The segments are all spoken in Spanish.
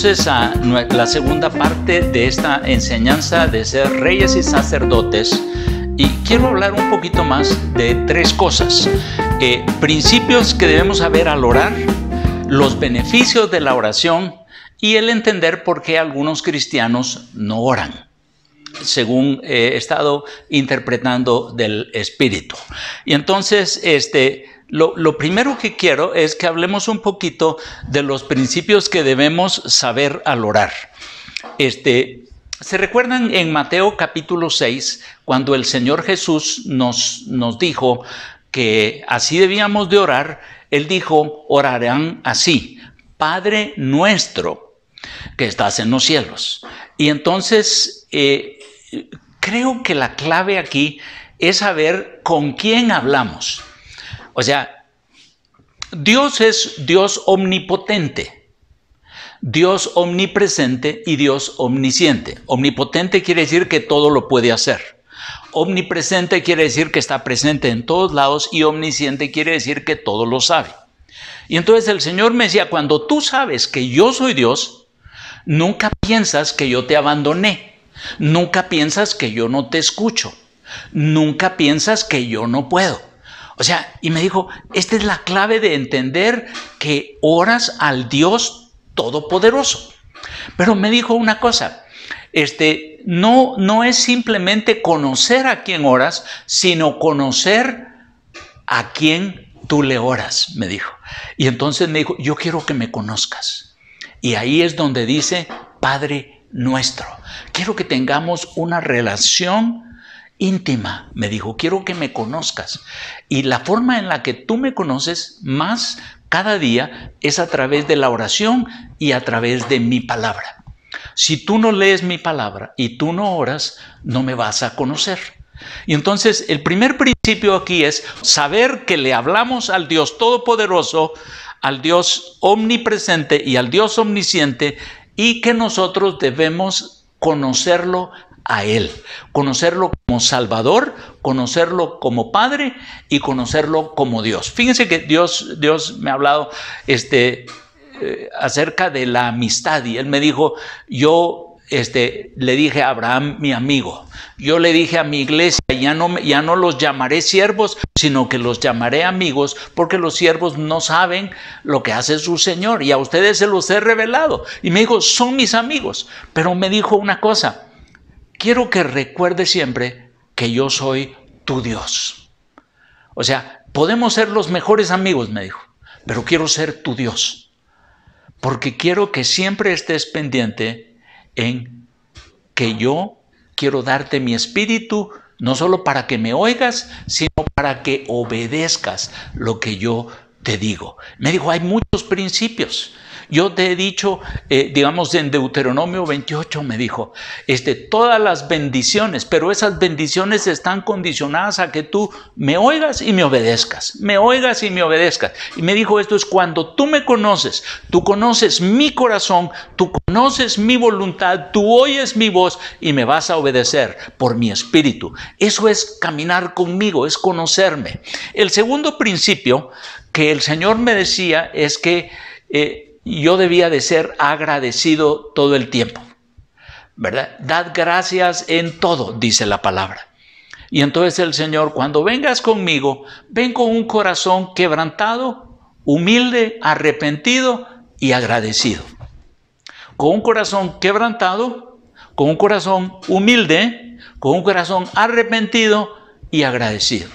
entonces a la segunda parte de esta enseñanza de ser reyes y sacerdotes, y quiero hablar un poquito más de tres cosas. Principios que debemos saber al orar, los beneficios de la oración y el entender por qué algunos cristianos no oran, según he estado interpretando del Espíritu. Y entonces, lo primero que quiero es que hablemos un poquito de los principios que debemos saber al orar. ¿Se recuerdan en Mateo capítulo 6, cuando el Señor Jesús nos dijo que así debíamos de orar? Él dijo, orarán así: Padre nuestro que estás en los cielos. Y entonces, creo que la clave aquí es saber con quién hablamos. O sea, Dios es Dios omnipotente, Dios omnipresente y Dios omnisciente. Omnipotente quiere decir que todo lo puede hacer. Omnipresente quiere decir que está presente en todos lados, y omnisciente quiere decir que todo lo sabe. Y entonces el Señor me decía, cuando tú sabes que yo soy Dios, nunca piensas que yo te abandoné, nunca piensas que yo no te escucho, nunca piensas que yo no puedo. O sea, y me dijo, esta es la clave de entender que oras al Dios Todopoderoso. Pero me dijo una cosa, no es simplemente conocer a quién oras, sino conocer a quién tú le oras, me dijo. Y entonces me dijo, yo quiero que me conozcas. Y ahí es donde dice, Padre nuestro. Quiero que tengamos una relación íntima, me dijo, quiero que me conozcas. Y la forma en la que tú me conoces más cada día es a través de la oración y a través de mi palabra. Si tú no lees mi palabra y tú no oras, no me vas a conocer. Y entonces el primer principio aquí es saber que le hablamos al Dios Todopoderoso, al Dios omnipresente y al Dios omnisciente, y que nosotros debemos conocerlo a Él, conocerlo como Salvador, conocerlo como Padre y conocerlo como Dios. Fíjense que Dios me ha hablado acerca de la amistad, y Él me dijo, yo le dije a Abraham, mi amigo, yo le dije a mi iglesia, ya no los llamaré siervos, sino que los llamaré amigos, porque los siervos no saben lo que hace su Señor, y a ustedes se los he revelado. Y me dijo, son mis amigos. Pero me dijo una cosa, quiero que recuerdes siempre que yo soy tu Dios. O sea, podemos ser los mejores amigos, me dijo, pero quiero ser tu Dios, porque quiero que siempre estés pendiente en que yo quiero darte mi espíritu, no solo para que me oigas, sino para que obedezcas lo que yo te digo. Me dijo, hay muchos principios. Yo te he dicho, digamos en Deuteronomio 28 me dijo, todas las bendiciones, pero esas bendiciones están condicionadas a que tú me oigas y me obedezcas, me oigas y me obedezcas. Y me dijo, esto es cuando tú me conoces, tú conoces mi corazón, tú conoces mi voluntad, tú oyes mi voz y me vas a obedecer por mi espíritu. Eso es caminar conmigo, es conocerme. El segundo principio que el Señor me decía es que yo debía de ser agradecido todo el tiempo, ¿verdad? Dad gracias en todo, dice la palabra. Y entonces el Señor, cuando vengas conmigo, ven con un corazón quebrantado, humilde, arrepentido y agradecido. Con un corazón quebrantado, con un corazón humilde, con un corazón arrepentido y agradecido.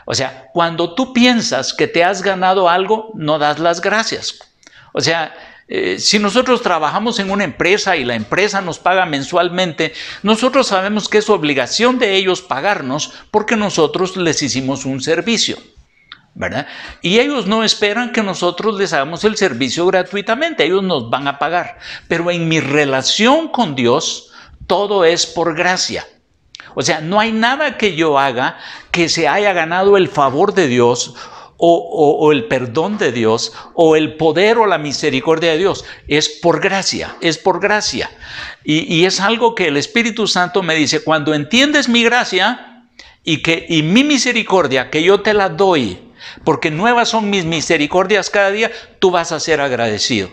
O sea, cuando tú piensas que te has ganado algo, no das las gracias. O sea, si nosotros trabajamos en una empresa y la empresa nos paga mensualmente, nosotros sabemos que es obligación de ellos pagarnos porque nosotros les hicimos un servicio, ¿verdad? Y ellos no esperan que nosotros les hagamos el servicio gratuitamente, ellos nos van a pagar. Pero en mi relación con Dios, todo es por gracia. O sea, no hay nada que yo haga que se haya ganado el favor de Dios o el perdón de Dios o el poder o la misericordia de Dios. Es por gracia, es por gracia. Y es algo que el Espíritu Santo me dice, cuando entiendes mi gracia y mi misericordia, que yo te la doy, porque nuevas son mis misericordias cada día, tú vas a ser agradecido.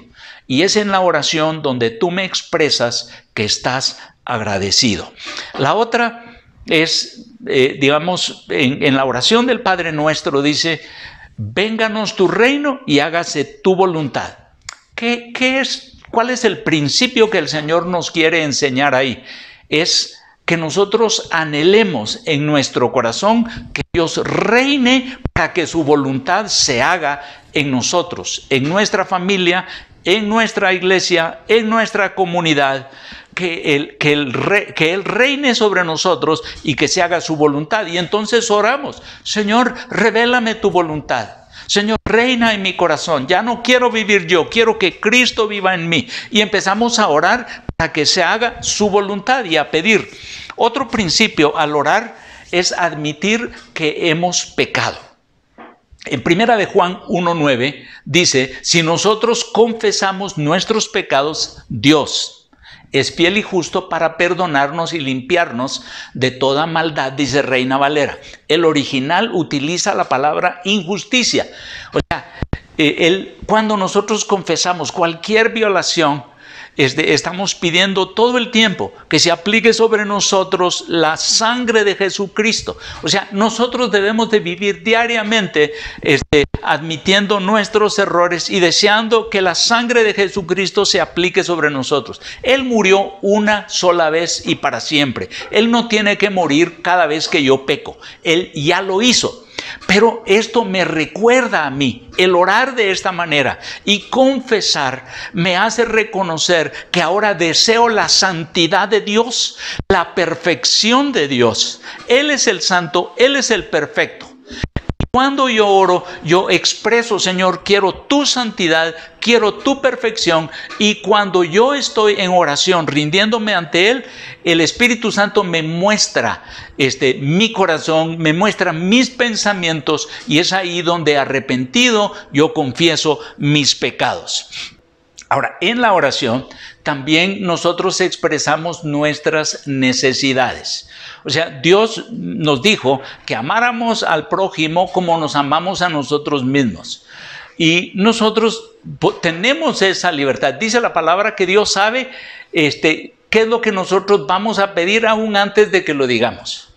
Y es en la oración donde tú me expresas que estás agradecido. La otra es, digamos, en la oración del Padre Nuestro dice, vénganos tu reino y hágase tu voluntad. ¿Cuál es el principio que el Señor nos quiere enseñar ahí? Es que nosotros anhelemos en nuestro corazón que Dios reine para que su voluntad se haga en nosotros, en nuestra familia, en nuestra iglesia, en nuestra comunidad, que Él reine sobre nosotros y que se haga su voluntad. Y entonces oramos, Señor, revélame tu voluntad. Señor, reina en mi corazón. Ya no quiero vivir yo, quiero que Cristo viva en mí. Y empezamos a orar para que se haga su voluntad y a pedir. Otro principio al orar es admitir que hemos pecado. En 1 de Juan 1:9 dice, si nosotros confesamos nuestros pecados, Dios es fiel y justo para perdonarnos y limpiarnos de toda maldad, dice Reina Valera. El original utiliza la palabra injusticia. O sea, cuando nosotros confesamos cualquier violación, estamos pidiendo todo el tiempo que se aplique sobre nosotros la sangre de Jesucristo. O sea, nosotros debemos de vivir diariamente admitiendo nuestros errores y deseando que la sangre de Jesucristo se aplique sobre nosotros. Él murió una sola vez y para siempre. Él no tiene que morir cada vez que yo peco. Él ya lo hizo. Pero esto me recuerda a mí, el orar de esta manera y confesar me hace reconocer que ahora deseo la santidad de Dios, la perfección de Dios. Él es el santo, Él es el perfecto. Cuando yo oro, yo expreso, Señor, quiero tu santidad, quiero tu perfección. Y cuando yo estoy en oración, rindiéndome ante Él, el Espíritu Santo me muestra mi corazón, me muestra mis pensamientos. Y es ahí donde arrepentido yo confieso mis pecados. Ahora, en la oración también nosotros expresamos nuestras necesidades. O sea, Dios nos dijo que amáramos al prójimo como nos amamos a nosotros mismos. Y nosotros tenemos esa libertad. Dice la palabra que Dios sabe qué es lo que nosotros vamos a pedir aún antes de que lo digamos.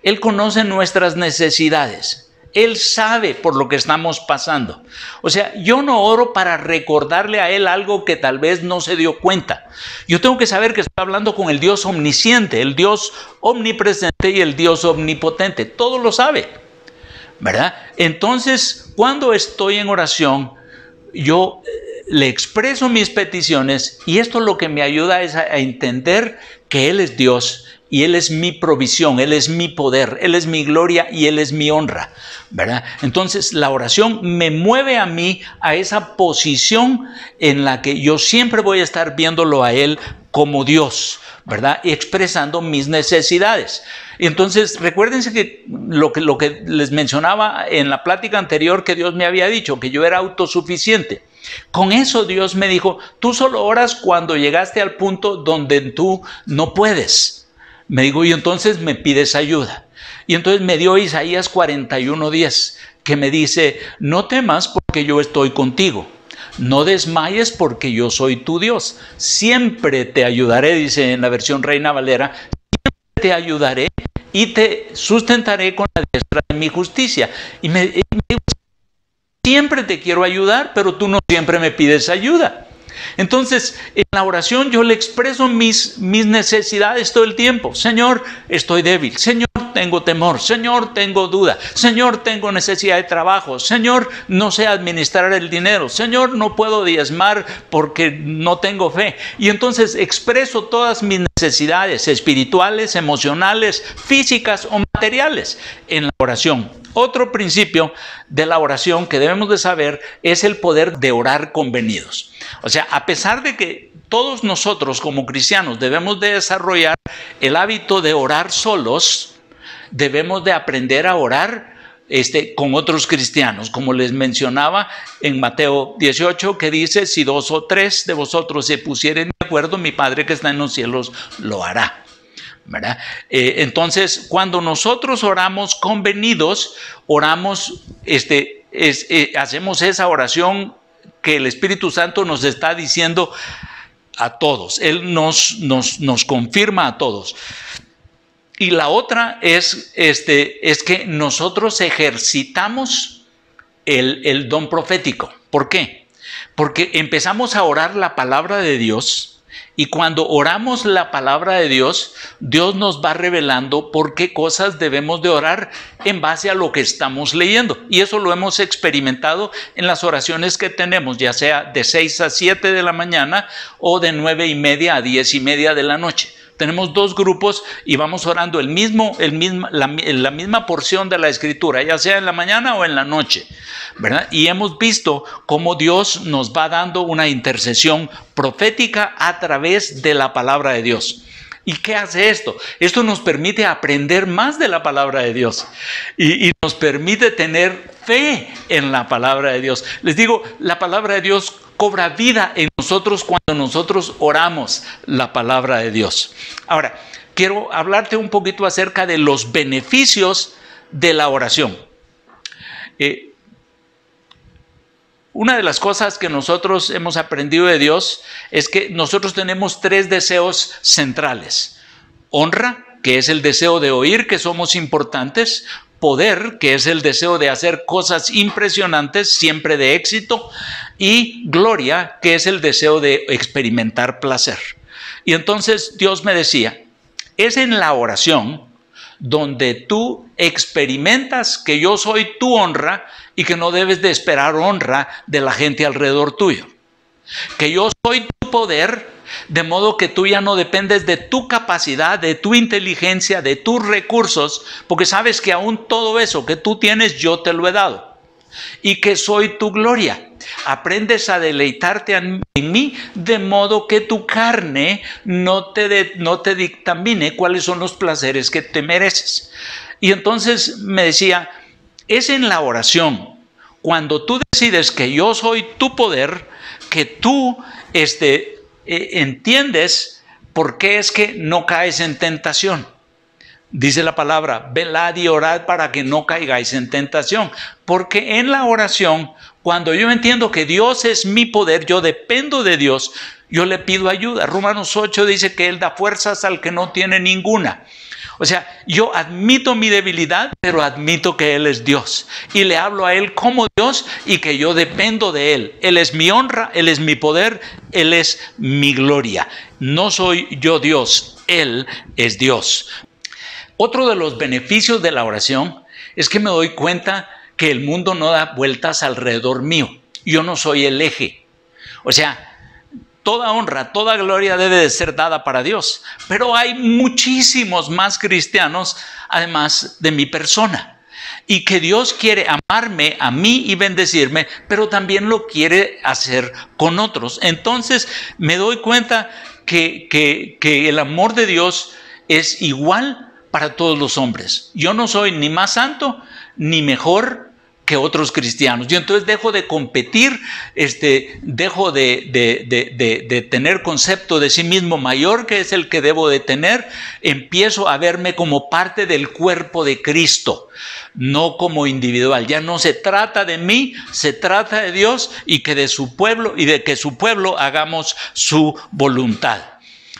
Él conoce nuestras necesidades. Él sabe por lo que estamos pasando. O sea, yo no oro para recordarle a Él algo que tal vez no se dio cuenta. Yo tengo que saber que estoy hablando con el Dios omnisciente, el Dios omnipresente y el Dios omnipotente. Todo lo sabe, ¿verdad? Entonces, cuando estoy en oración, yo le expreso mis peticiones y esto lo que me ayuda es a entender que Él es Dios. Y Él es mi provisión, Él es mi poder, Él es mi gloria y Él es mi honra, ¿verdad? Entonces la oración me mueve a mí a esa posición en la que yo siempre voy a estar viéndolo a Él como Dios, ¿verdad? Y expresando mis necesidades. Entonces recuérdense que lo que les mencionaba en la plática anterior que Dios me había dicho, que yo era autosuficiente. Con eso Dios me dijo, tú solo oras cuando llegaste al punto donde tú no puedes. Me dijo, y entonces me pides ayuda. Y entonces me dio Isaías 41:10, que me dice, no temas porque yo estoy contigo. No desmayes porque yo soy tu Dios. Siempre te ayudaré, dice en la versión Reina Valera. Siempre te ayudaré y te sustentaré con la diestra de mi justicia. Y me dijo, siempre te quiero ayudar, pero tú no siempre me pides ayuda. Entonces, en la oración yo le expreso mis necesidades todo el tiempo. Señor, estoy débil. Señor, tengo temor. Señor, tengo duda. Señor, tengo necesidad de trabajo. Señor, no sé administrar el dinero. Señor, no puedo diezmar porque no tengo fe. Y entonces expreso todas mis necesidades espirituales, emocionales, físicas o materiales en la oración. Otro principio de la oración que debemos de saber es el poder de orar convenidos. O sea, a pesar de que todos nosotros como cristianos debemos de desarrollar el hábito de orar solos, debemos de aprender a orar con otros cristianos, como les mencionaba en Mateo 18, que dice, si 2 o 3 de vosotros se pusieren de acuerdo, mi Padre que está en los cielos lo hará. ¿Verdad? Entonces, cuando nosotros oramos convenidos, oramos, hacemos esa oración que el Espíritu Santo nos está diciendo a todos. Él nos confirma a todos. Y la otra es que nosotros ejercitamos el don profético. ¿Por qué? Porque empezamos a orar la palabra de Dios. Y cuando oramos la palabra de Dios, Dios nos va revelando por qué cosas debemos de orar en base a lo que estamos leyendo. Y eso lo hemos experimentado en las oraciones que tenemos, ya sea de 6 a 7 de la mañana o de 9:30 a 10:30 de la noche. Tenemos dos grupos y vamos orando la misma porción de la Escritura, ya sea en la mañana o en la noche, ¿verdad? Y hemos visto cómo Dios nos va dando una intercesión profética a través de la palabra de Dios. ¿Y qué hace esto? Esto nos permite aprender más de la palabra de Dios y nos permite tener fe en la palabra de Dios. Les digo, la palabra de Dios cobra vida en nosotros cuando nosotros oramos la palabra de Dios. Ahora, quiero hablarte un poquito acerca de los beneficios de la oración. Una de las cosas que nosotros hemos aprendido de Dios es que nosotros tenemos 3 deseos centrales. Honra, que es el deseo de oír que somos importantes. Poder, que es el deseo de hacer cosas impresionantes, siempre de éxito. Y gloria, que es el deseo de experimentar placer. Y entonces Dios me decía, es en la oración donde tú experimentas que yo soy tu honra y que no debes de esperar honra de la gente alrededor tuyo. Que yo soy tu poder, de modo que tú ya no dependes de tu capacidad, de tu inteligencia, de tus recursos, porque sabes que aún todo eso que tú tienes yo te lo he dado. Y que soy tu gloria. Aprendes a deleitarte en mí, de modo que tu carne no te dictamine cuáles son los placeres que te mereces. Y entonces me decía, es en la oración, cuando tú decides que yo soy tu poder, que tú entiendes por qué es que no caes en tentación. Dice la palabra, velad y orad para que no caigáis en tentación. Porque en la oración, cuando yo entiendo que Dios es mi poder, yo dependo de Dios, yo le pido ayuda. Romanos 8 dice que Él da fuerzas al que no tiene ninguna. O sea, yo admito mi debilidad, pero admito que Él es Dios. Y le hablo a Él como Dios y que yo dependo de Él. Él es mi honra, Él es mi poder, Él es mi gloria. No soy yo Dios, Él es Dios. Otro de los beneficios de la oración es que me doy cuenta que el mundo no da vueltas alrededor mío. Yo no soy el eje. O sea, toda honra, toda gloria debe de ser dada para Dios. Pero hay muchísimos más cristianos, además de mi persona. Y que Dios quiere amarme a mí y bendecirme, pero también lo quiere hacer con otros. Entonces me doy cuenta que el amor de Dios es igual para todos los hombres. Yo no soy ni más santo ni mejor que otros cristianos. Yo entonces dejo de competir, dejo de tener concepto de sí mismo mayor, que es el que debo de tener. Empiezo a verme como parte del cuerpo de Cristo, no como individual. Ya no se trata de mí, se trata de Dios y que de su pueblo y de que su pueblo hagamos su voluntad.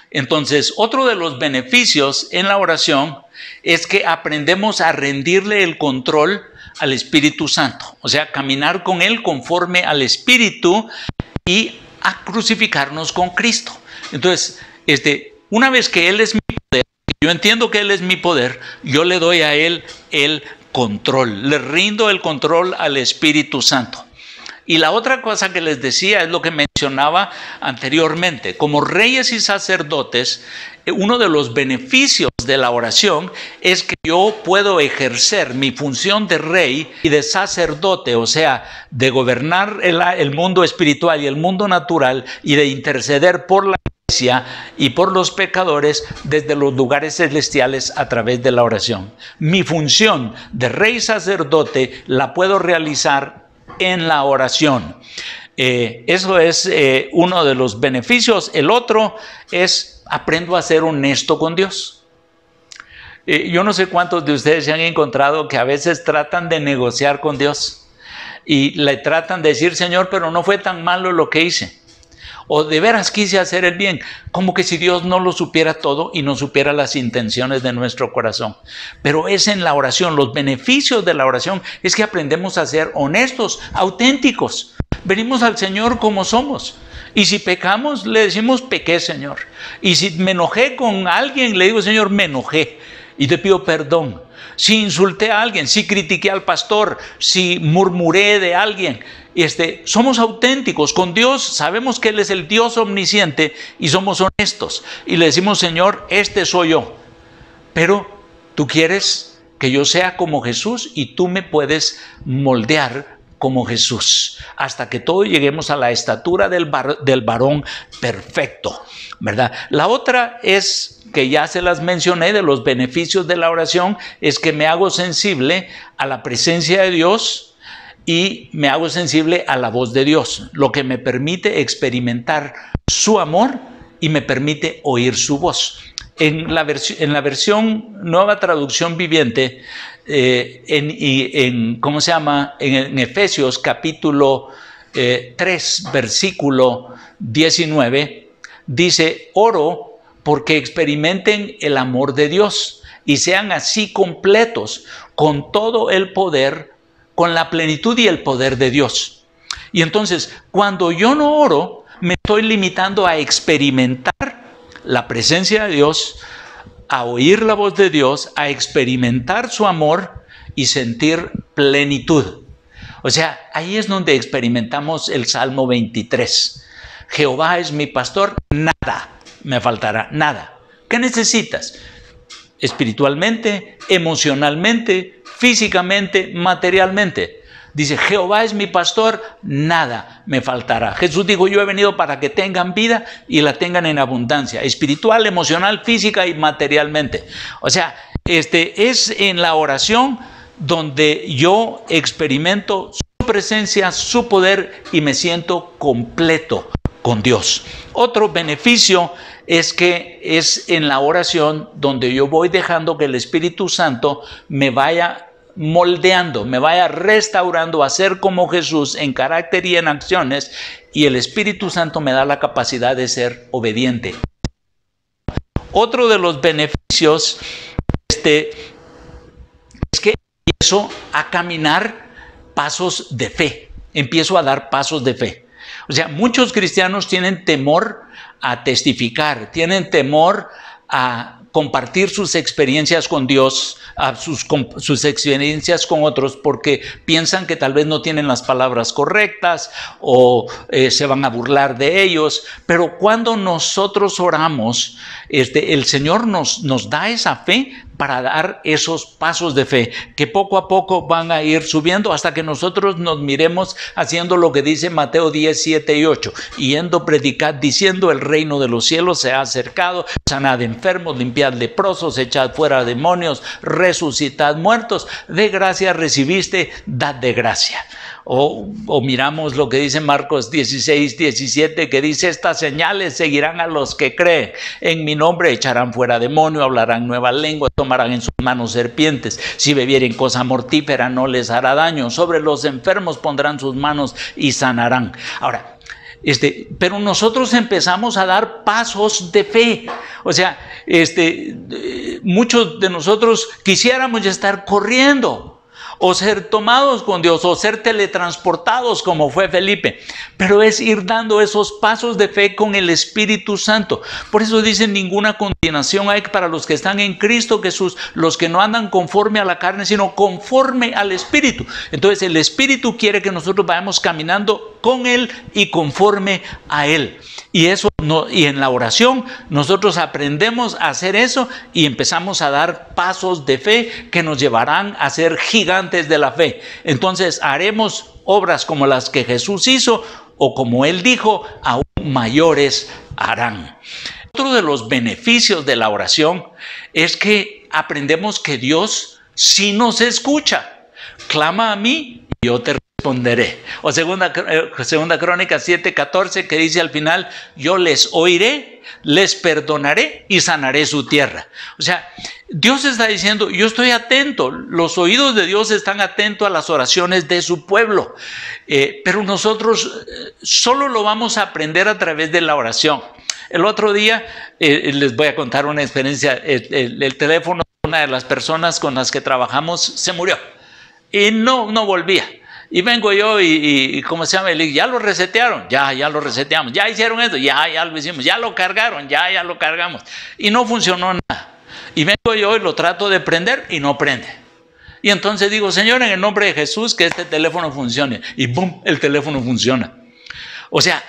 Entonces, otro de los beneficios en la oración es que aprendemos a rendirle el control al Espíritu Santo, o sea, caminar con Él conforme al Espíritu y a crucificarnos con Cristo. Entonces, una vez que Él es mi poder, yo entiendo que Él es mi poder, yo le doy a Él el control, le rindo el control al Espíritu Santo. Y la otra cosa que les decía es lo que mencionaba anteriormente. Como reyes y sacerdotes, uno de los beneficios de la oración es que yo puedo ejercer mi función de rey y de sacerdote, o sea, de gobernar el mundo espiritual y el mundo natural y de interceder por la iglesia y por los pecadores desde los lugares celestiales a través de la oración. Mi función de rey y sacerdote la puedo realizar en la oración. Eso es uno de los beneficios. El otro es aprendo a ser honesto con Dios. Yo no sé cuántos de ustedes se han encontrado que a veces tratan de negociar con Dios y le tratan de decir, Señor, pero no fue tan malo lo que hice. O de veras quise hacer el bien, como que si Dios no lo supiera todo y no supiera las intenciones de nuestro corazón. Pero es en la oración, los beneficios de la oración es que aprendemos a ser honestos, auténticos. Venimos al Señor como somos. Y si pecamos, le decimos, pequé, Señor. Y si me enojé con alguien, le digo, Señor, me enojé y te pido perdón. Si insulté a alguien, si critiqué al pastor, si murmuré de alguien, somos auténticos con Dios, sabemos que Él es el Dios omnisciente y somos honestos. Y le decimos, Señor, este soy yo, pero tú quieres que yo sea como Jesús y tú me puedes moldear como Jesús, hasta que todos lleguemos a la estatura del varón perfecto, ¿verdad? La otra es, que ya se las mencioné, de los beneficios de la oración, es que me hago sensible a la presencia de Dios y me hago sensible a la voz de Dios, lo que me permite experimentar su amor y me permite oír su voz. En la versión Nueva Traducción Viviente, ¿cómo se llama? En Efesios capítulo 3, versículo 19, dice, oro porque experimenten el amor de Dios y sean así completos con todo el poder, con la plenitud y el poder de Dios. Y entonces, cuando yo no oro, me estoy limitando a experimentar la presencia de Dios, a oír la voz de Dios, a experimentar su amor y sentir plenitud. O sea, ahí es donde experimentamos el Salmo 23. Jehová es mi pastor, nada me faltará, nada. ¿Qué necesitas? Espiritualmente, emocionalmente, físicamente, materialmente. Dice, Jehová es mi pastor, nada me faltará. Jesús dijo, yo he venido para que tengan vida y la tengan en abundancia, espiritual, emocional, física y materialmente. O sea, es en la oración donde yo experimento su presencia, su poder y me siento completo con Dios. Otro beneficio es que es en la oración donde yo voy dejando que el Espíritu Santo me vaya moldeando, me vaya restaurando a ser como Jesús en carácter y en acciones, y el Espíritu Santo me da la capacidad de ser obediente. Otro de los beneficios es que empiezo a caminar pasos de fe, empiezo a dar pasos de fe. O sea, muchos cristianos tienen temor a testificar, tienen temor a compartir sus experiencias con Dios, sus experiencias con otros, porque piensan que tal vez no tienen las palabras correctas o se van a burlar de ellos. Pero cuando nosotros oramos, el Señor nos da esa fe para dar esos pasos de fe que poco a poco van a ir subiendo hasta que nosotros nos miremos haciendo lo que dice Mateo 10, 7 y 8. Yendo, predicad diciendo, el reino de los cielos se ha acercado, sanad enfermos, limpiad leprosos, echad fuera demonios, resucitad muertos, de gracia recibiste, dad de gracia. O miramos lo que dice Marcos 16, 17, que dice, estas señales seguirán a los que creen. En mi nombre echarán fuera demonio, hablarán nuevas lenguas, tomarán en sus manos serpientes. Si bebieren cosa mortífera no les hará daño. Sobre los enfermos pondrán sus manos y sanarán. Ahora, pero nosotros empezamos a dar pasos de fe. O sea, muchos de nosotros quisiéramos ya estar corriendo, o ser tomados con Dios, o ser teletransportados como fue Felipe. Pero es ir dando esos pasos de fe con el Espíritu Santo. Por eso dicen, ninguna condenación hay para los que están en Cristo Jesús, los que no andan conforme a la carne, sino conforme al Espíritu. Entonces el Espíritu quiere que nosotros vayamos caminando con Él y conforme a Él. Y en la oración nosotros aprendemos a hacer eso y empezamos a dar pasos de fe que nos llevarán a ser gigantes de la fe. Entonces haremos obras como las que Jesús hizo, o como Él dijo, aún mayores harán. Otro de los beneficios de la oración es que aprendemos que Dios sí nos escucha. Clama a mí y yo te responderé. responderé. O segunda Crónicas 7:14, que dice al final, yo les oiré, les perdonaré y sanaré su tierra. O sea, Dios está diciendo, yo estoy atento, los oídos de Dios están atentos a las oraciones de su pueblo, pero nosotros solo lo vamos a aprender a través de la oración. El otro día les voy a contar una experiencia. El teléfono de una de las personas con las que trabajamos se murió y no volvía. Y vengo yo y ¿cómo se llama? Le digo, ya lo resetearon, ya lo reseteamos, ya hicieron esto, ya lo hicimos, ya lo cargaron, ya lo cargamos. Y no funcionó nada. Y vengo yo y lo trato de prender y no prende. Y entonces digo, Señor, en el nombre de Jesús, que este teléfono funcione. Y ¡bum! El teléfono funciona. O sea,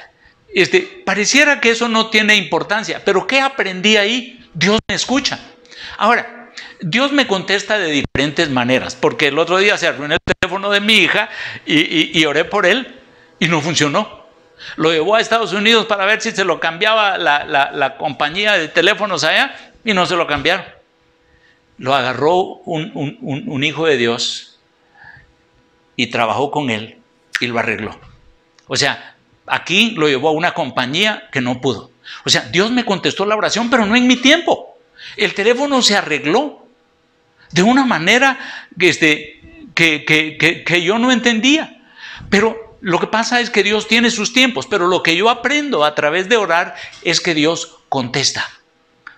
pareciera que eso no tiene importancia, pero ¿qué aprendí ahí? Dios me escucha. Ahora, Dios me contesta de diferentes maneras, porque el otro día se arruinó el teléfono de mi hija y oré por él y no funcionó. Lo llevó a Estados Unidos para ver si se lo cambiaba la compañía de teléfonos allá y no se lo cambiaron. Lo agarró un hijo de Dios y trabajó con él y lo arregló. O sea, aquí lo llevó a una compañía que no pudo. O sea, Dios me contestó la oración, pero no en mi tiempo. El teléfono se arregló de una manera que yo no entendía. Pero lo que pasa es que Dios tiene sus tiempos, pero lo que yo aprendo a través de orar es que Dios contesta.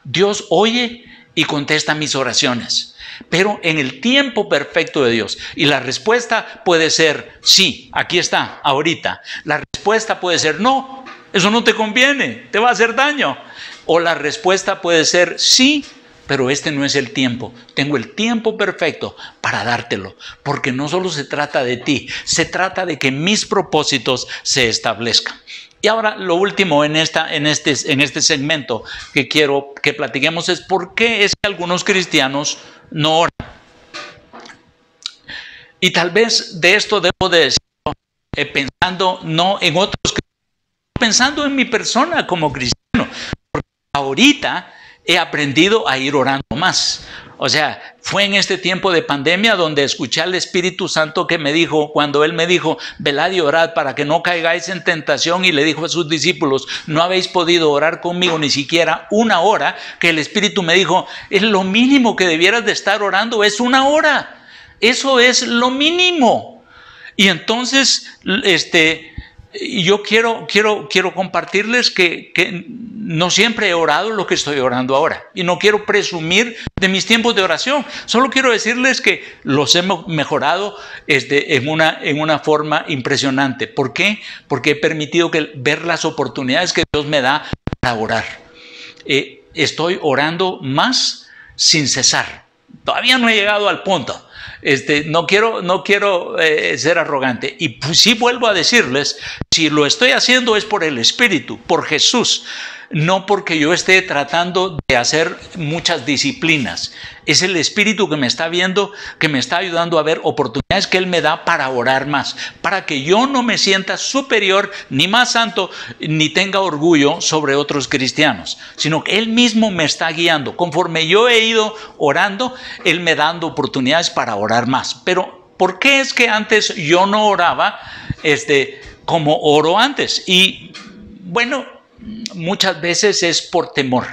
Dios oye y contesta mis oraciones, pero en el tiempo perfecto de Dios. Y la respuesta puede ser sí, aquí está, ahorita. La respuesta puede ser no, eso no te conviene, te va a hacer daño. O la respuesta puede ser sí, pero este no es el tiempo. Tengo el tiempo perfecto para dártelo, porque no solo se trata de ti, se trata de que mis propósitos se establezcan. Y ahora lo último en este segmento que quiero que platiquemos es por qué es que algunos cristianos no oran. Y tal vez de esto debo de decirlo pensando no en otros, pensando en mi persona como cristiano, porque ahorita he aprendido a ir orando más. O sea, fue en este tiempo de pandemia donde escuché al Espíritu Santo que me dijo, cuando Él me dijo, velad y orad para que no caigáis en tentación, y le dijo a sus discípulos, no habéis podido orar conmigo ni siquiera una hora, que el Espíritu me dijo, es lo mínimo que debieras de estar orando, es una hora. Eso es lo mínimo. Y entonces, yo quiero compartirles que no siempre he orado lo que estoy orando ahora. Y no quiero presumir de mis tiempos de oración. Solo quiero decirles que los hemos mejorado en una forma impresionante. ¿Por qué? Porque he permitido ver las oportunidades que Dios me da para orar. Estoy orando más sin cesar. Todavía no he llegado al punto. No quiero ser arrogante. Y pues sí, vuelvo a decirles, si lo estoy haciendo es por el Espíritu, por Jesús, no porque yo esté tratando de hacer muchas disciplinas. Es el Espíritu que me está viendo, que me está ayudando a ver oportunidades que Él me da para orar más, para que yo no me sienta superior, ni más santo, ni tenga orgullo sobre otros cristianos, sino que Él mismo me está guiando. Conforme yo he ido orando, Él me dando oportunidades para orar más. Pero ¿por qué es que antes yo no oraba como oro antes? Y bueno, muchas veces es por temor.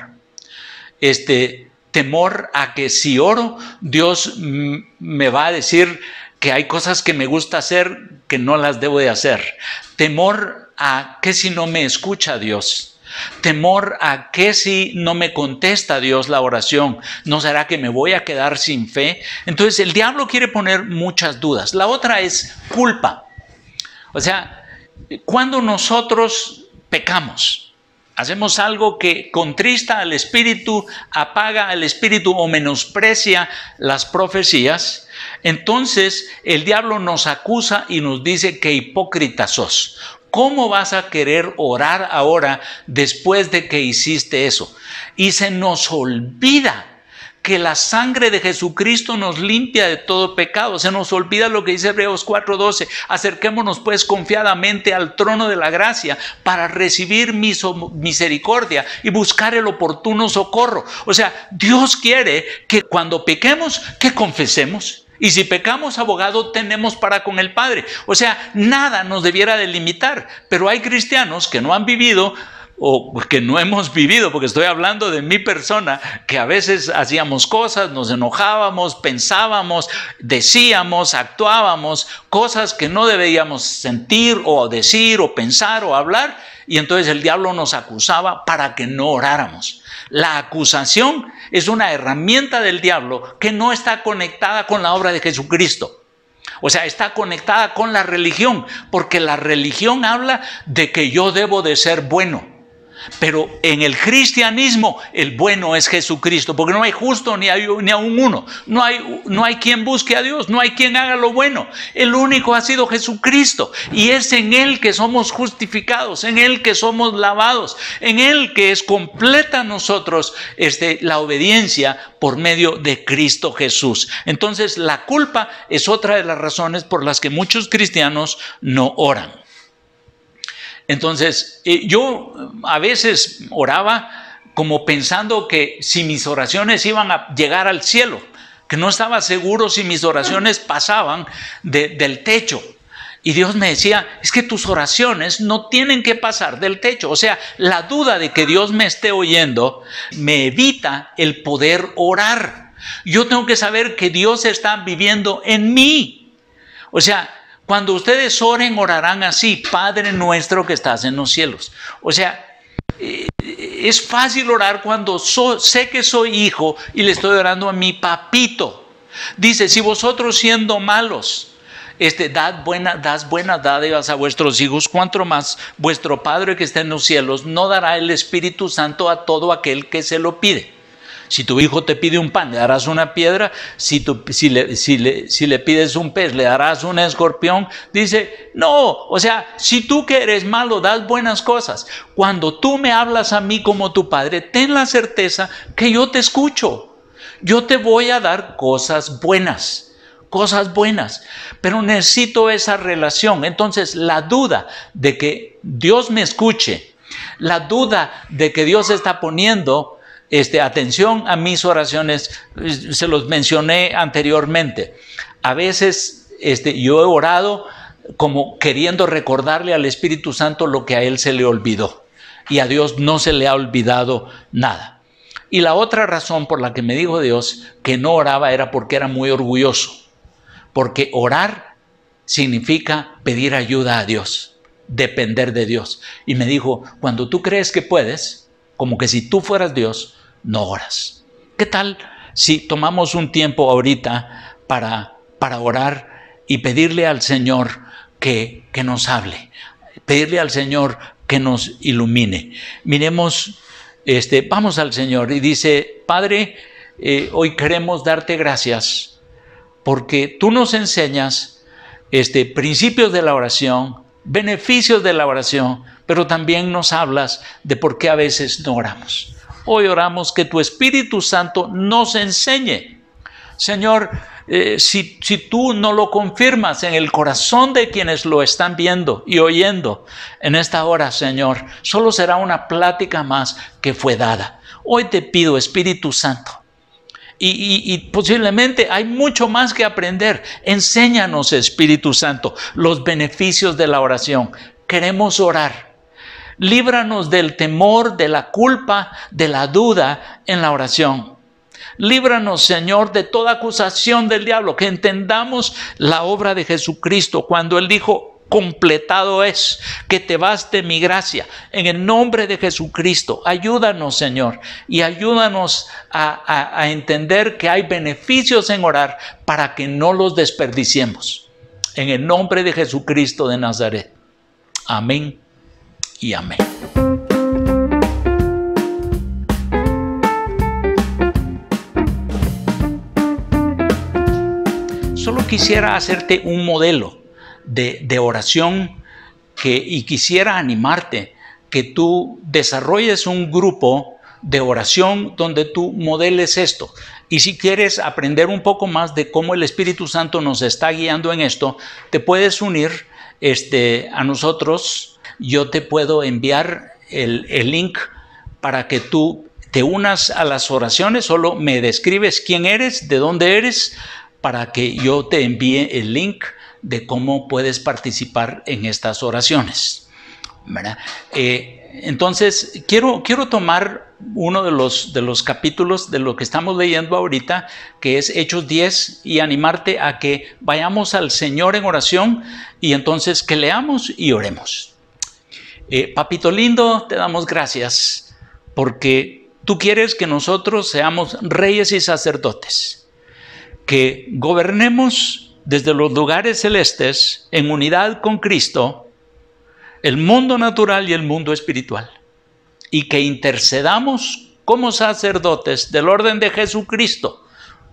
Temor a que si oro, Dios me va a decir que hay cosas que me gusta hacer que no las debo de hacer. Temor a que si no me escucha Dios. Temor a que si no me contesta Dios la oración, ¿no será que me voy a quedar sin fe? Entonces el diablo quiere poner muchas dudas. La otra es culpa. O sea, cuando nosotros pecamos, hacemos algo que contrista al Espíritu, apaga al Espíritu o menosprecia las profecías, entonces el diablo nos acusa y nos dice que hipócritas sos. ¿Cómo vas a querer orar ahora después de que hiciste eso? Y se nos olvida que la sangre de Jesucristo nos limpia de todo pecado. Se nos olvida lo que dice Hebreos 4:12. Acerquémonos pues confiadamente al trono de la gracia para recibir misericordia y buscar el oportuno socorro. O sea, Dios quiere que cuando pequemos, que confesemos. Y si pecamos, abogado tenemos para con el Padre. O sea, nada nos debiera delimitar. Pero hay cristianos que no han vivido o que no hemos vivido, porque estoy hablando de mi persona, que a veces hacíamos cosas, nos enojábamos, pensábamos, decíamos, actuábamos, cosas que no deberíamos sentir o decir o pensar o hablar, y entonces el diablo nos acusaba para que no oráramos. La acusación es una herramienta del diablo que no está conectada con la obra de Jesucristo. O sea, está conectada con la religión, porque la religión habla de que yo debo de ser bueno. Pero en el cristianismo el bueno es Jesucristo, porque no hay justo ni aún uno. No hay quien busque a Dios, no hay quien haga lo bueno. El único ha sido Jesucristo, y es en Él que somos justificados, en Él que somos lavados, en Él que es completa en nosotros la obediencia por medio de Cristo Jesús. Entonces la culpa es otra de las razones por las que muchos cristianos no oran. Entonces, yo a veces oraba como pensando que si mis oraciones iban a llegar al cielo, que no estaba seguro si mis oraciones pasaban del techo. Y Dios me decía, es que tus oraciones no tienen que pasar del techo. O sea, la duda de que Dios me esté oyendo me evita el poder orar. Yo tengo que saber que Dios está viviendo en mí. O sea, cuando ustedes oren, orarán así: Padre nuestro que estás en los cielos. O sea, es fácil orar cuando sé que soy hijo y le estoy orando a mi papito. Dice, si vosotros siendo malos, das buenas dádivas a vuestros hijos, cuánto más vuestro Padre que está en los cielos no dará el Espíritu Santo a todo aquel que se lo pide. Si tu hijo te pide un pan, le darás una piedra. Si le pides un pez, le darás un escorpión. Dice, no, o sea, si tú que eres malo das buenas cosas, cuando tú me hablas a mí como tu Padre, ten la certeza que yo te escucho. Yo te voy a dar cosas buenas, pero necesito esa relación. Entonces, la duda de que Dios me escuche, la duda de que Dios está poniendo atención a mis oraciones, se los mencioné anteriormente. A veces yo he orado como queriendo recordarle al Espíritu Santo lo que a Él se le olvidó, y a Dios no se le ha olvidado nada. Y la otra razón por la que me dijo Dios que no oraba era porque era muy orgulloso, porque orar significa pedir ayuda a Dios, depender de Dios. Y me dijo, cuando tú crees que puedes, como que si tú fueras Dios, no oras. ¿Qué tal si tomamos un tiempo ahorita para orar y pedirle al Señor que nos hable, pedirle al Señor que nos ilumine? Miremos, vamos al Señor y dice, Padre, hoy queremos darte gracias porque tú nos enseñas principios de la oración, beneficios de la oración, pero también nos hablas de por qué a veces no oramos. Hoy oramos que tu Espíritu Santo nos enseñe. Señor, si tú no lo confirmas en el corazón de quienes lo están viendo y oyendo en esta hora, Señor, solo será una plática más que fue dada. Hoy te pido, Espíritu Santo, y posiblemente hay mucho más que aprender. Enséñanos, Espíritu Santo, los beneficios de la oración. Queremos orar. Líbranos del temor, de la culpa, de la duda en la oración. Líbranos, Señor, de toda acusación del diablo, que entendamos la obra de Jesucristo cuando Él dijo, completado es, que te baste mi gracia. En el nombre de Jesucristo, ayúdanos, Señor, y ayúdanos a entender que hay beneficios en orar para que no los desperdiciemos. En el nombre de Jesucristo de Nazaret. Amén y amén. Solo quisiera hacerte un modelo de oración y quisiera animarte que tú desarrolles un grupo de oración donde tú modeles esto. Y si quieres aprender un poco más de cómo el Espíritu Santo nos está guiando en esto, te puedes unir a nosotros. Yo te puedo enviar el link para que tú te unas a las oraciones. Solo me describes quién eres, de dónde eres, para que yo te envíe el link de cómo puedes participar en estas oraciones, ¿verdad? Entonces, quiero tomar uno de los capítulos de lo que estamos leyendo ahorita, que es Hechos 10, y animarte a que vayamos al Señor en oración y entonces que leamos y oremos. Papito lindo, te damos gracias porque tú quieres que nosotros seamos reyes y sacerdotes, que gobernemos desde los lugares celestes en unidad con Cristo, el mundo natural y el mundo espiritual, y que intercedamos como sacerdotes del orden de Jesucristo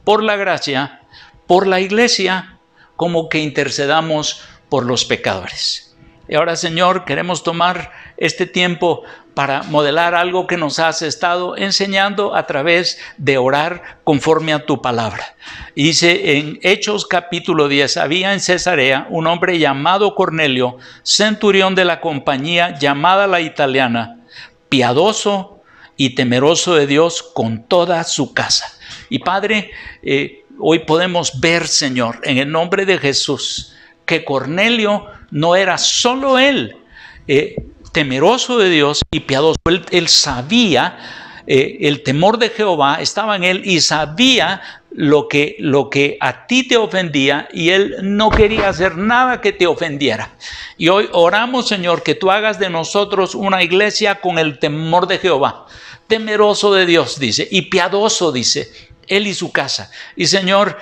por la gracia, por la iglesia, como que intercedamos por los pecadores. Y ahora, Señor, queremos tomar este tiempo para modelar algo que nos has estado enseñando a través de orar conforme a tu palabra. Dice en Hechos capítulo 10, había en Cesarea un hombre llamado Cornelio, centurión de la compañía llamada la Italiana, piadoso y temeroso de Dios con toda su casa. Y Padre, hoy podemos ver, Señor, en el nombre de Jesús, que Cornelio no era solo él, temeroso de Dios y piadoso. Él sabía, el temor de Jehová estaba en él y sabía lo que a ti te ofendía, y él no quería hacer nada que te ofendiera. Y hoy oramos, Señor, que tú hagas de nosotros una iglesia con el temor de Jehová, temeroso de Dios, dice, y piadoso, dice, él y su casa. Y Señor,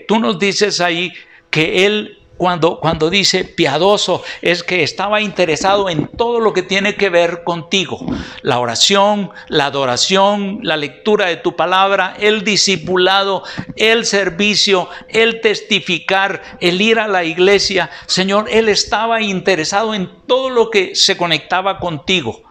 tú nos dices ahí que él, cuando dice piadoso, es que estaba interesado en todo lo que tiene que ver contigo. La oración, la adoración, la lectura de tu palabra, el discipulado, el servicio, el testificar, el ir a la iglesia. Señor, él estaba interesado en todo lo que se conectaba contigo.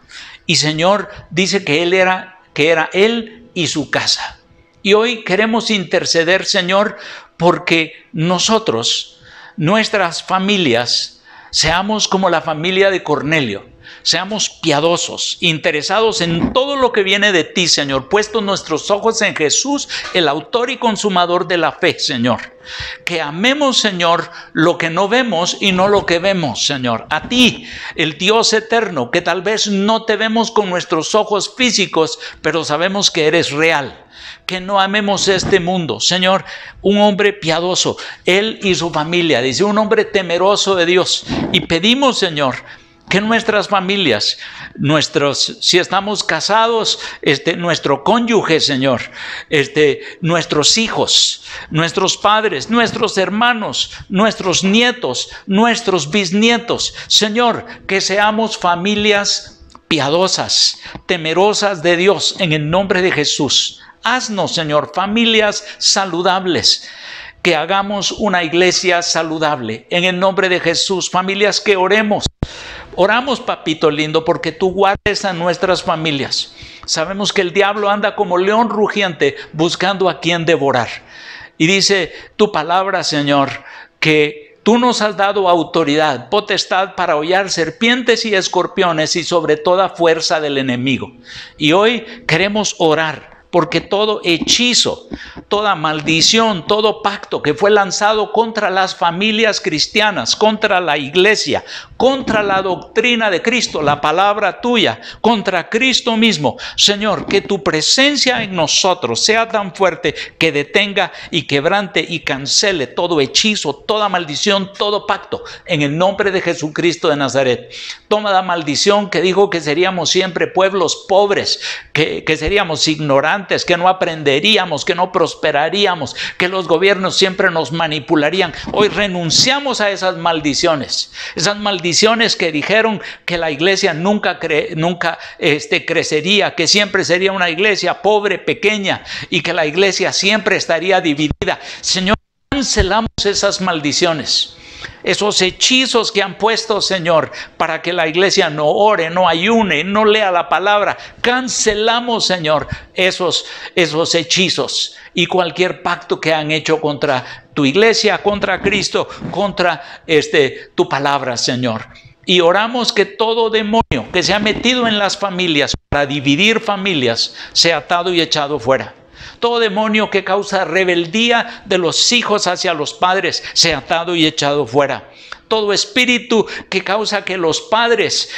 Y Señor, dice que era él y su casa. Y hoy queremos interceder, Señor, porque nosotros, nuestras familias, seamos como la familia de Cornelio, seamos piadosos, interesados en todo lo que viene de ti, Señor, puestos nuestros ojos en Jesús, el autor y consumador de la fe, Señor. Que amemos, Señor, lo que no vemos y no lo que vemos, Señor. A ti, el Dios eterno, que tal vez no te vemos con nuestros ojos físicos, pero sabemos que eres real. Que no amemos este mundo, Señor. Un hombre piadoso, él y su familia, dice, un hombre temeroso de Dios. Y pedimos, Señor, que nuestras familias, si estamos casados, nuestro cónyuge, Señor, nuestros hijos, nuestros padres, nuestros hermanos, nuestros nietos, nuestros bisnietos, Señor, que seamos familias piadosas, temerosas de Dios, en el nombre de Jesús. Haznos, Señor, familias saludables, que hagamos una iglesia saludable, en el nombre de Jesús. Familias que oremos. Oramos, papito lindo, porque tú guardes a nuestras familias. Sabemos que el diablo anda como león rugiente buscando a quien devorar. Y dice tu palabra, Señor, que tú nos has dado autoridad, potestad para hollar serpientes y escorpiones y sobre toda fuerza del enemigo. Y hoy queremos orar, porque todo hechizo, toda maldición, todo pacto que fue lanzado contra las familias cristianas, contra la iglesia, contra la doctrina de Cristo, la palabra tuya, contra Cristo mismo, Señor, que tu presencia en nosotros sea tan fuerte que detenga y quebrante y cancele todo hechizo, toda maldición, todo pacto, en el nombre de Jesucristo de Nazaret. Toma la maldición que dijo que seríamos siempre pueblos pobres, que seríamos ignorantes, que no aprenderíamos, que no prosperaríamos, que los gobiernos siempre nos manipularían. Hoy renunciamos a esas maldiciones que dijeron que la iglesia nunca crecería, que siempre sería una iglesia pobre, pequeña, y que la iglesia siempre estaría dividida. Señor, cancelamos esas maldiciones. Esos hechizos que han puesto, Señor, para que la iglesia no ore, no ayune, no lea la palabra. Cancelamos, Señor, esos hechizos y cualquier pacto que han hecho contra tu iglesia, contra Cristo, contra tu palabra, Señor. Y oramos que todo demonio que se ha metido en las familias para dividir familias sea atado y echado fuera. Todo demonio que causa rebeldía de los hijos hacia los padres sea atado y echado fuera. Todo espíritu que causa que los padres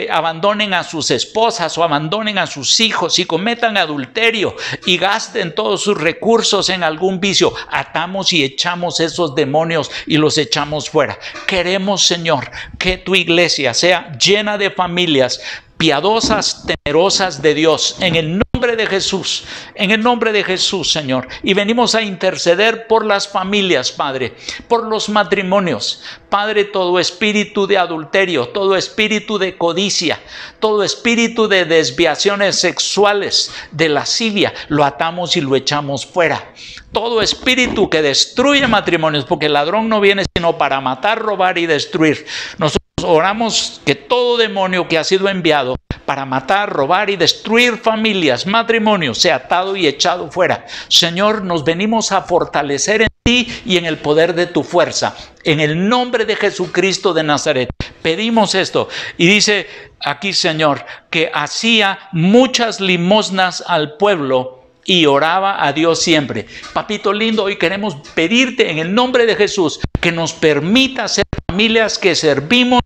abandonen a sus esposas o abandonen a sus hijos y cometan adulterio y gasten todos sus recursos en algún vicio, atamos y echamos esos demonios y los echamos fuera. Queremos, Señor, que tu iglesia sea llena de familias piadosas, temerosas de Dios, en el nombre de Jesús, Señor. Y venimos a interceder por las familias, Padre, por los matrimonios. Padre, todo espíritu de adulterio, todo espíritu de codicia, todo espíritu de desviaciones sexuales, de lascivia, lo atamos y lo echamos fuera. Todo espíritu que destruye matrimonios, porque el ladrón no viene sino para matar, robar y destruir. Nosotros oramos que todo demonio que ha sido enviado para matar, robar y destruir familias, matrimonios, sea atado y echado fuera. Señor, nos venimos a fortalecer en ti y en el poder de tu fuerza. En el nombre de Jesucristo de Nazaret, pedimos esto. Y dice aquí, Señor, que hacía muchas limosnas al pueblo y oraba a Dios siempre. Papito lindo, hoy queremos pedirte en el nombre de Jesús que nos permita ser familias que servimos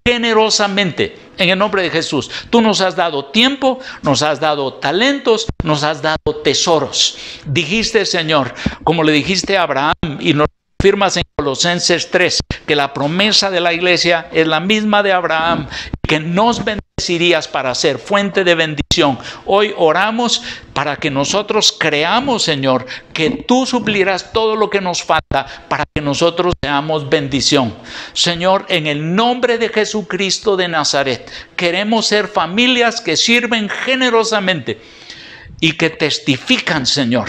generosamente. En el nombre de Jesús, tú nos has dado tiempo, nos has dado talentos, nos has dado tesoros. Dijiste, Señor, como le dijiste a Abraham, y nos afirmas en Colosenses 3, que la promesa de la iglesia es la misma de Abraham, que nos bendecirías para ser fuente de bendición. Hoy oramos para que nosotros creamos, Señor, que tú suplirás todo lo que nos falta para que nosotros seamos bendición. Señor, en el nombre de Jesucristo de Nazaret, queremos ser familias que sirven generosamente y que testifican, Señor.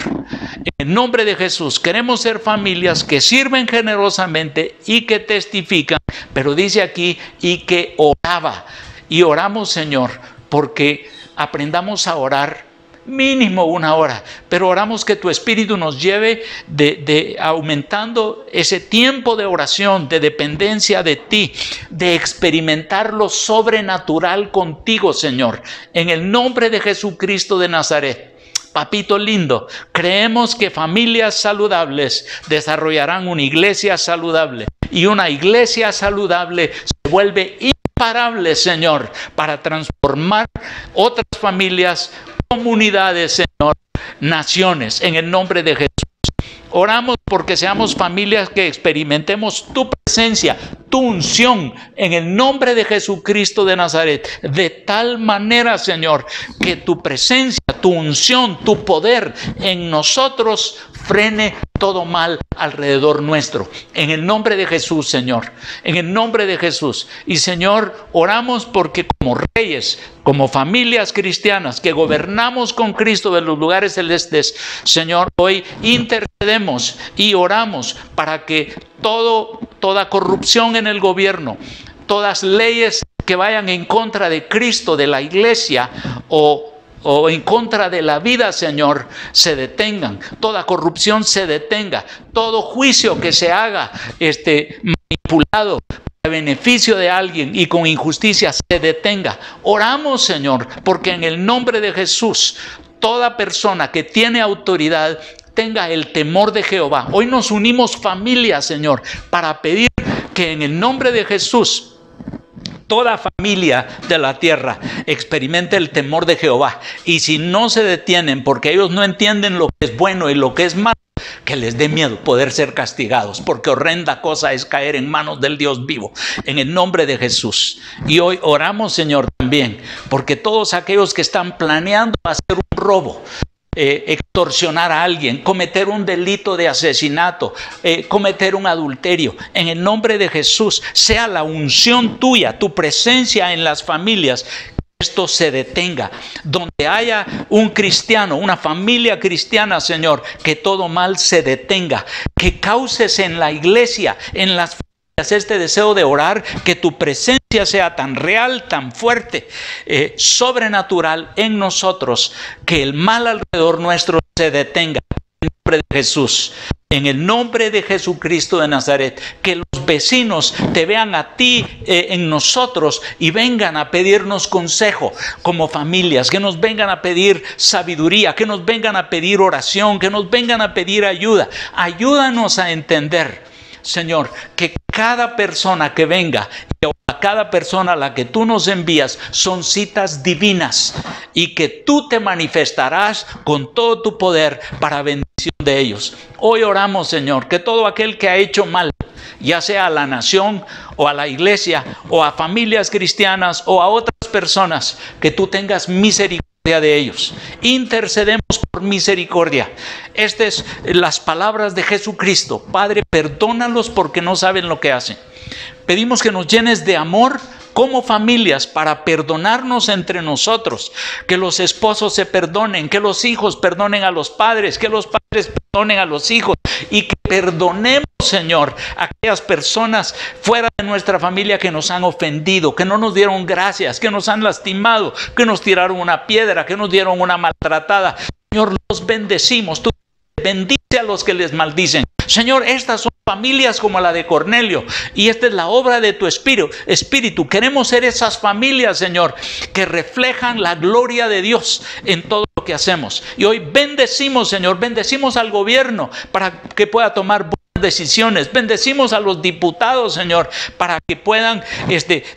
En el nombre de Jesús, queremos ser familias que sirven generosamente y que testifican, pero dice aquí, y que oraba. Y oramos, Señor, porque aprendamos a orar mínimo 1 hora, pero oramos que tu Espíritu nos lleve de aumentando ese tiempo de oración, de dependencia de ti, de experimentar lo sobrenatural contigo, Señor, en el nombre de Jesucristo de Nazaret. Papito lindo, creemos que familias saludables desarrollarán una iglesia saludable, y una iglesia saludable se vuelve imparable, Señor, para transformar otras familias, comunidades, Señor, naciones, en el nombre de Jesús. Oramos porque seamos familias que experimentemos tu presencia, tu unción, en el nombre de Jesucristo de Nazaret. De tal manera, Señor, que tu presencia, tu unción, tu poder en nosotros frene todo mal alrededor nuestro. En el nombre de Jesús, Señor. En el nombre de Jesús. Y, Señor, oramos porque como reyes, como familias cristianas que gobernamos con Cristo de los lugares celestes, Señor, hoy intercedemos y oramos para que toda corrupción en el gobierno, todas leyes que vayan en contra de Cristo, de la iglesia o en contra de la vida, Señor, se detengan. Toda corrupción se detenga. Todo juicio que se haga manipulado para beneficio de alguien y con injusticia se detenga. Oramos, Señor, porque en el nombre de Jesús, toda persona que tiene autoridad tenga el temor de Jehová. Hoy nos unimos familia, Señor, para pedir que en el nombre de Jesús toda familia de la tierra experimente el temor de Jehová. Y si no se detienen porque ellos no entienden lo que es bueno y lo que es malo, que les dé miedo poder ser castigados, porque horrenda cosa es caer en manos del Dios vivo, en el nombre de Jesús. Y hoy oramos, Señor, también porque todos aquellos que están planeando hacer un robo, extorsionar a alguien, cometer un delito de asesinato, cometer un adulterio, en el nombre de Jesús, sea la unción tuya, tu presencia en las familias, esto se detenga. Donde haya un cristiano, una familia cristiana, Señor, que todo mal se detenga, que causes en la iglesia, en las familias, este deseo de orar, que tu presencia sea tan real, tan fuerte, sobrenatural en nosotros, que el mal alrededor nuestro se detenga. En nombre de Jesús. En el nombre de Jesucristo de Nazaret, que los vecinos te vean a ti en nosotros y vengan a pedirnos consejo como familias, que nos vengan a pedir sabiduría, que nos vengan a pedir oración, que nos vengan a pedir ayuda. Ayúdanos a entender, Señor, que cada persona que venga, a cada persona a la que tú nos envías, son citas divinas y que tú te manifestarás con todo tu poder para bendición de ellos. Hoy oramos, Señor, que todo aquel que ha hecho mal, ya sea a la nación o a la iglesia o a familias cristianas o a otras personas, que tú tengas misericordia de ellos. Intercedemos por misericordia. Estas son las palabras de Jesucristo. Padre, perdónalos porque no saben lo que hacen. Pedimos que nos llenes de amor como familias para perdonarnos entre nosotros, que los esposos se perdonen, que los hijos perdonen a los padres, que los padres perdonen a los hijos y que perdonemos, Señor, a aquellas personas fuera de nuestra familia que nos han ofendido, que no nos dieron gracias, que nos han lastimado, que nos tiraron una piedra, que nos dieron una maltratada. Señor, los bendecimos. Tú bendice a los que les maldicen. Señor, estas son familias como la de Cornelio y esta es la obra de tu Espíritu. Queremos ser esas familias, Señor, que reflejan la gloria de Dios en todo lo que hacemos. Y hoy bendecimos, Señor, bendecimos al gobierno para que pueda tomar decisiones. Bendecimos a los diputados, Señor, para que puedan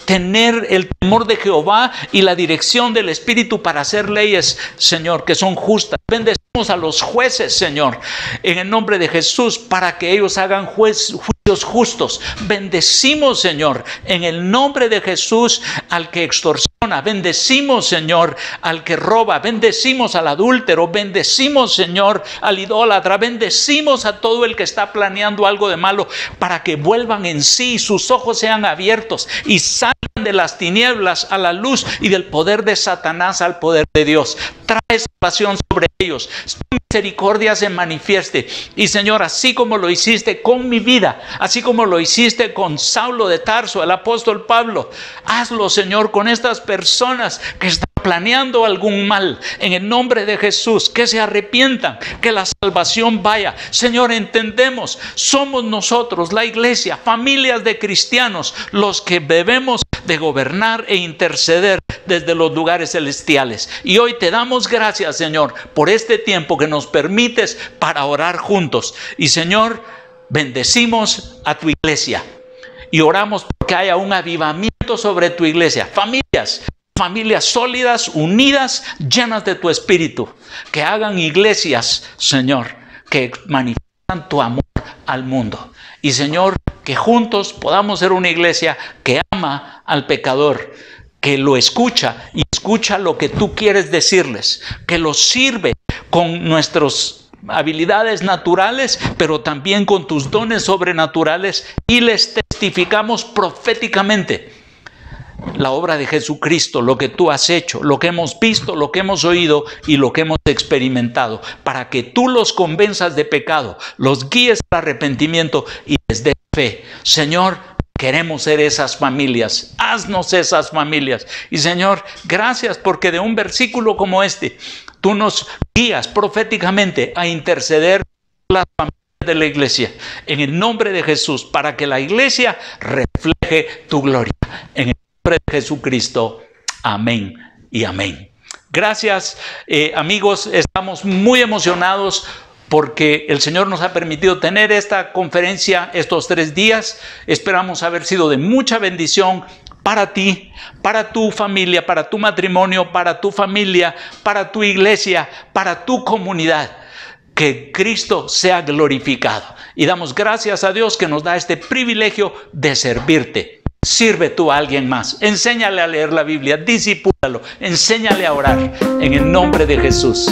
tener el temor de Jehová y la dirección del Espíritu para hacer leyes, Señor, que son justas. Bendecimos a los jueces, Señor, en el nombre de Jesús, para que ellos hagan juicios justos. Bendecimos, Señor, en el nombre de Jesús al que extorsiona. Bendecimos, Señor, al que roba. Bendecimos al adúltero. Bendecimos, Señor, al idólatra. Bendecimos a todo el que está planeando algo de malo, para que vuelvan en sí y sus ojos sean abiertos y salgan de las tinieblas a la luz y del poder de Satanás al poder de Dios. Trae salvación sobre ellos. Tu misericordia se manifieste. Y, Señor, así como lo hiciste con mi vida, así como lo hiciste con Saulo de Tarso, el apóstol Pablo, hazlo, Señor, con estas personas que están planeando algún mal. En el nombre de Jesús, que se arrepientan, que la salvación vaya. Señor, entendemos, somos nosotros, la iglesia, familias de cristianos, los que debemos de gobernar e interceder desde los lugares celestiales. Y hoy te damos gracias, Señor, por este tiempo que nos permites para orar juntos. Y, Señor, bendecimos a tu iglesia y oramos porque haya un avivamiento sobre tu iglesia. Familias sólidas, unidas, llenas de tu Espíritu, que hagan iglesias, Señor, que manifiestan tu amor al mundo. Y, Señor, que juntos podamos ser una iglesia que ama al pecador, que lo escucha y escucha lo que tú quieres decirles, que lo sirve con nuestras habilidades naturales, pero también con tus dones sobrenaturales, y les testificamos proféticamente la obra de Jesucristo, lo que tú has hecho, lo que hemos visto, lo que hemos oído y lo que hemos experimentado, para que tú los convenzas de pecado, los guíes al arrepentimiento y les des fe. Señor, queremos ser esas familias. Haznos esas familias. Y, Señor, gracias porque de un versículo como este, tú nos guías proféticamente a interceder por las familias de la iglesia. En el nombre de Jesús, para que la iglesia refleje tu gloria. En el nombre de Jesucristo. Amén y amén. Gracias, amigos. Estamos muy emocionados porque el Señor nos ha permitido tener esta conferencia estos 3 días. Esperamos haber sido de mucha bendición para ti, para tu familia, para tu matrimonio, para tu familia, para tu iglesia, para tu comunidad. Que Cristo sea glorificado. Y damos gracias a Dios que nos da este privilegio de servirte. Sirve tú a alguien más. Enséñale a leer la Biblia, discípulalo, enséñale a orar en el nombre de Jesús.